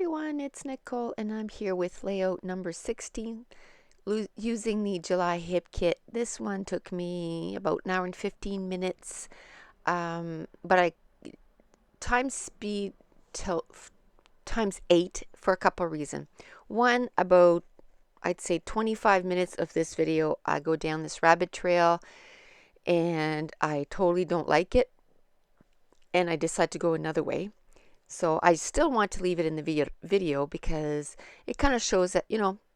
everyone, it's Nicole and I'm here with layout number 16 using the July hip kit. This one took me about an hour and 15 minutes, but I times speed till times 8 for a couple of reasons. One, about I'd say 25 minutes of this video I go down this rabbit trail and I totally don't like it and I decide to go another way. So I still want to leave it in the video because it kind of shows that,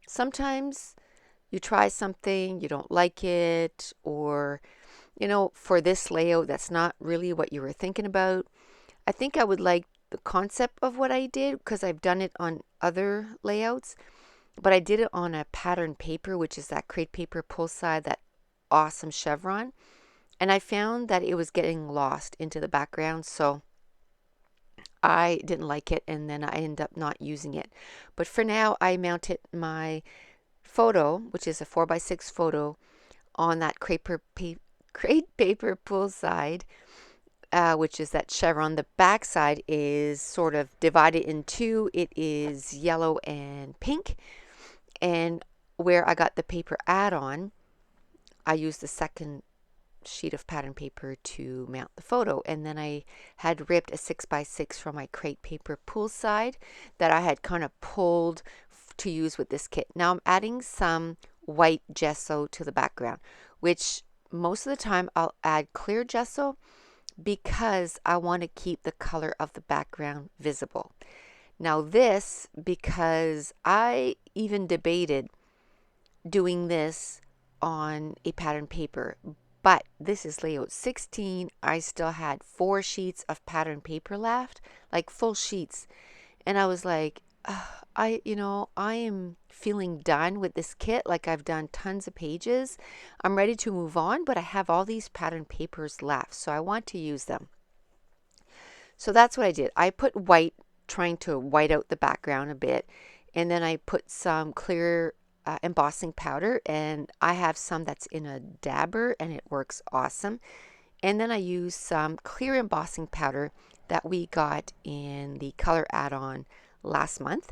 sometimes you try something, you don't like it, or, for this layout, that's not really what you were thinking about. I think I would like the concept of what I did because I've done it on other layouts, but I did it on a pattern paper, which is that crepe paper pull side, that awesome chevron. And I found that it was getting lost into the background. So I didn't like it and then I ended up not using it. But for now, I mounted my photo, which is a 4x6 photo, on that crepe paper pull side, which is that chevron. The back side is sort of divided in two. It is yellow and pink. And where I got the paper add-on, I used the second sheet of pattern paper to mount the photo, and then I had ripped a 6x6 from my crepe paper pull side that I had kind of pulled to use with this kit. Now I'm adding some white gesso to the background, which most of the time I'll add clear gesso because I want to keep the color of the background visible. Now this, because I even debated doing this on a pattern paper, but this is layout 16. I still had 4 sheets of pattern paper left, like full sheets. And I was like, I am feeling done with this kit. Like, I've done tons of pages. I'm ready to move on, but I have all these pattern papers left. So I want to use them. So that's what I did. I put white, trying to white out the background a bit. And then I put some clear embossing powder, and I have some that's in a dabber and it works awesome. And then I use some clear embossing powder that we got in the color add-on last month,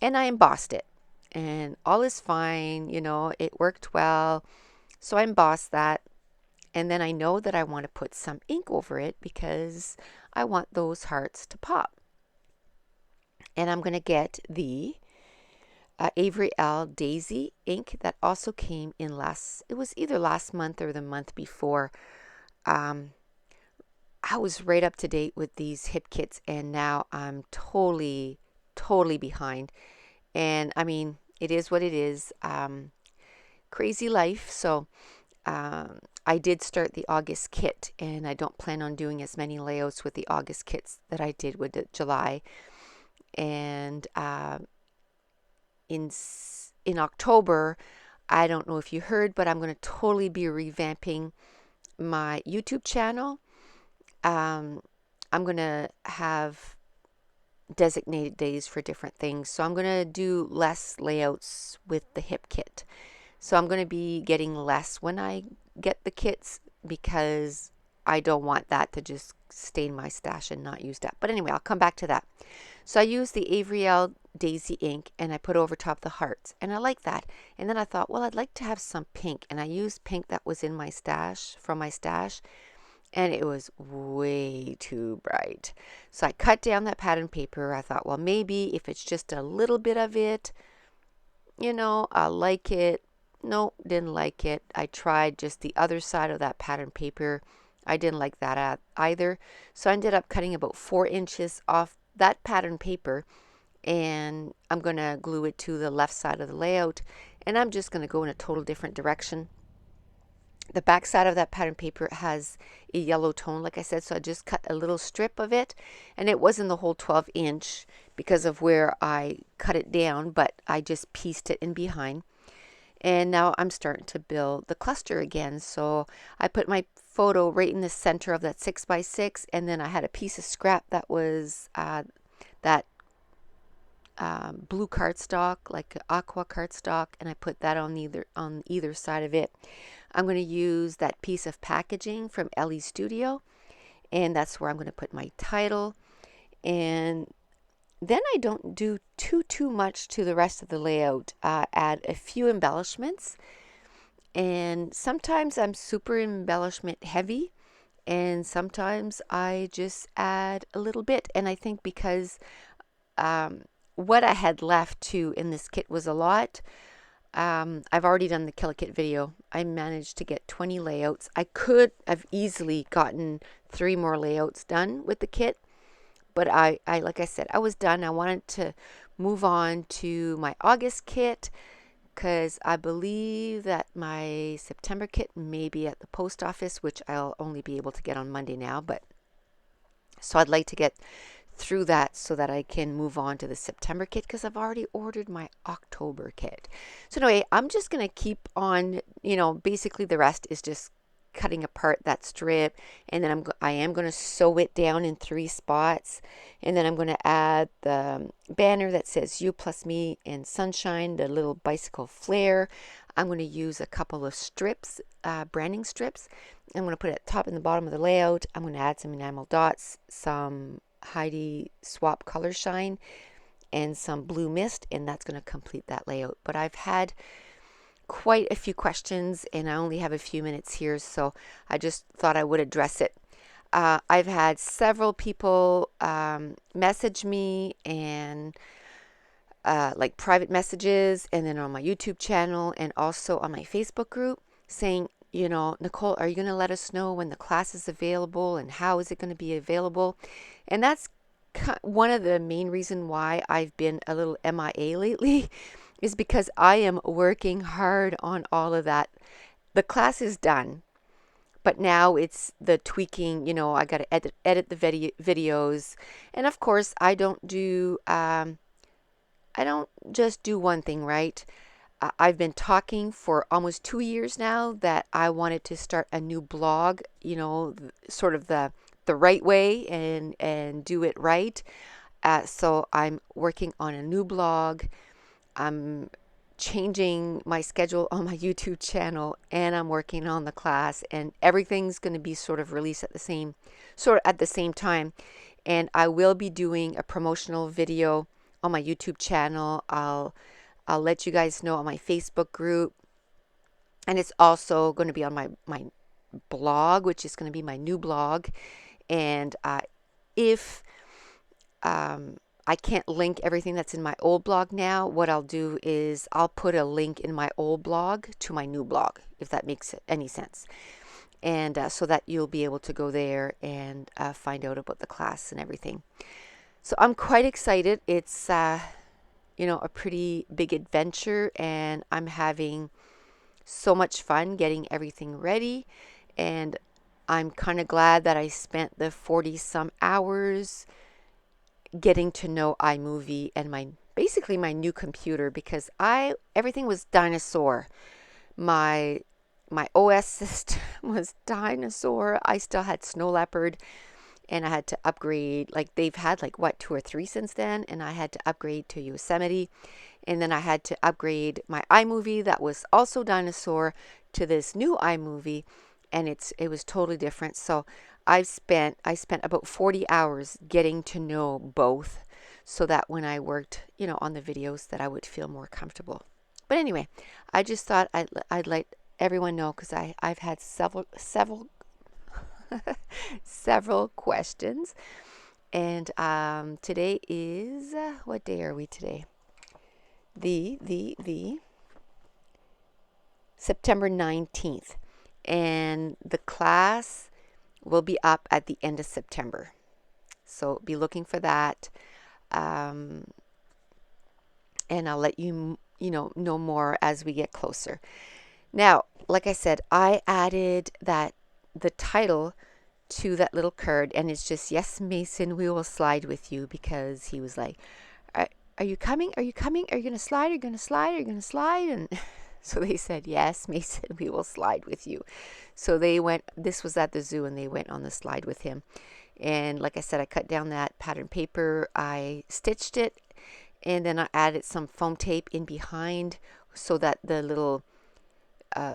and I embossed it and all is fine. It worked well, so I embossed that. And then I know that I want to put some ink over it because I want those hearts to pop. And I'm going to get the Avery L. Daisy ink that also came in it was either last month or the month before. I was right up to date with these hip kits, and now I'm totally behind. And I mean, it is what it is. Crazy life. So I did start the August kit, and I don't plan on doing as many layouts with the August kits that I did with the July. And in October, I don't know if you heard, but I'm going to totally be revamping my YouTube channel. I'm going to have designated days for different things. So I'm going to do less layouts with the hip kit. So I'm going to be getting less when I get the kits because I don't want that to just stay in my stash and not used up. But anyway, I'll come back to that. So I used the Avery L. Daisy ink and I put over top the hearts, and I like that. And then I thought, well, I'd like to have some pink, and I used pink that was in my stash, from my stash, and it was way too bright. So I cut down that pattern paper. I thought, well, maybe if it's just a little bit of it, I'll like it. No, didn't like it. I tried just the other side of that pattern paper. I didn't like that either. So I ended up cutting about 4 inches off that pattern paper, and I'm going to glue it to the left side of the layout, and I'm just going to go in a total different direction. The back side of that pattern paper has a yellow tone, like I said, so I just cut a little strip of it, and it wasn't the whole 12-inch because of where I cut it down, but I just pieced it in behind. And now I'm starting to build the cluster again. So I put my photo right in the center of that 6x6, and then I had a piece of scrap that was that blue cardstock, like aqua cardstock, and I put that on either side of it. I'm going to use that piece of packaging from Ellie Studio, and that's where I'm going to put my title. And then I don't do too much to the rest of the layout. Add a few embellishments, and sometimes I'm super embellishment heavy, and sometimes I just add a little bit. And I think because what I had left too in this kit was a lot. I've already done the Killer Kit video. I managed to get 20 layouts. I could have easily gotten 3 more layouts done with the kit, but I like I said, I was done. I wanted to move on to my August kit because I believe that my September kit may be at the post office, which I'll only be able to get on Monday now. But so I'd like to get through that so that I can move on to the September kit because I've already ordered my October kit. So anyway, I'm just going to keep on, basically the rest is just cutting apart that strip, and then I am going to sew it down in 3 spots, and then I'm going to add the banner that says you plus me and sunshine, the little bicycle flare. I'm going to use a couple of strips, branding strips. I'm going to put it at the top and the bottom of the layout. I'm going to add some enamel dots, some Heidi Swap Color Shine, and some blue mist, and that's going to complete that layout. But I've had quite a few questions, and I only have a few minutes here, so I just thought I would address it. I've had several people message me and like private messages, and then on my YouTube channel and also on my Facebook group saying, Nicole, are you going to let us know when the class is available and how is it going to be available? And that's one of the main reasons why I've been a little MIA lately is because I am working hard on all of that. The class is done, but now it's the tweaking. I got to edit the videos, and of course I don't just do one thing, right? I've been talking for almost 2 years now that I wanted to start a new blog, sort of the right way and do it right. So I'm working on a new blog. I'm changing my schedule on my YouTube channel, and I'm working on the class, and everything's going to be sort of released at the same time. And I will be doing a promotional video on my YouTube channel. I'll let you guys know on my Facebook group, and it's also going to be on my blog, which is going to be my new blog. And if I can't link everything that's in my old blog now, what I'll do is I'll put a link in my old blog to my new blog, if that makes any sense. And so that you'll be able to go there and find out about the class and everything. So I'm quite excited. It's a pretty big adventure, and I'm having so much fun getting everything ready. And I'm kind of glad that I spent the 40 some hours getting to know iMovie and basically my new computer, because everything was dinosaur. My OS system was dinosaur. I still had Snow Leopard, and I had to upgrade. Like, they've had 2 or 3 since then, and I had to upgrade to Yosemite, and then I had to upgrade my iMovie that was also dinosaur to this new iMovie, and it was totally different. So I spent about 40 hours getting to know both, so that when I worked on the videos that I would feel more comfortable. But anyway, I just thought I'd let everyone know, because I've had several several questions. And today is what day are we today? The September 19th, and the class will be up at the end of September, so be looking for that. And I'll let you know more as we get closer. Now, like I said, I added the title to that little card, and it's just, yes, Mason, we will slide with you, because he was like, are you coming? Are you coming? Are you going to slide? Are you going to slide? Are you going to slide? And so they said, yes, Mason, we will slide with you. So they went, this was at the zoo, and they went on the slide with him. And like I said, I cut down that pattern paper, I stitched it, and then I added some foam tape in behind so that the little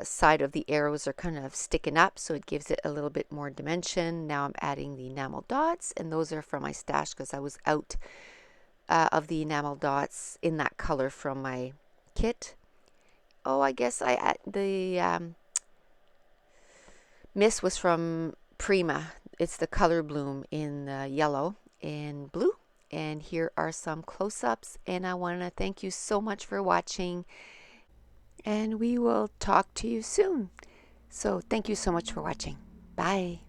side of the arrows are kind of sticking up, so it gives it a little bit more dimension. Now I'm adding the enamel dots, and those are from my stash because I was out of the enamel dots in that color from my kit. Oh, I guess the Miss was from Prima. It's the color bloom in yellow and blue. And here are some close-ups, and I want to thank you so much for watching, and we will talk to you soon. So thank you so much for watching. Bye.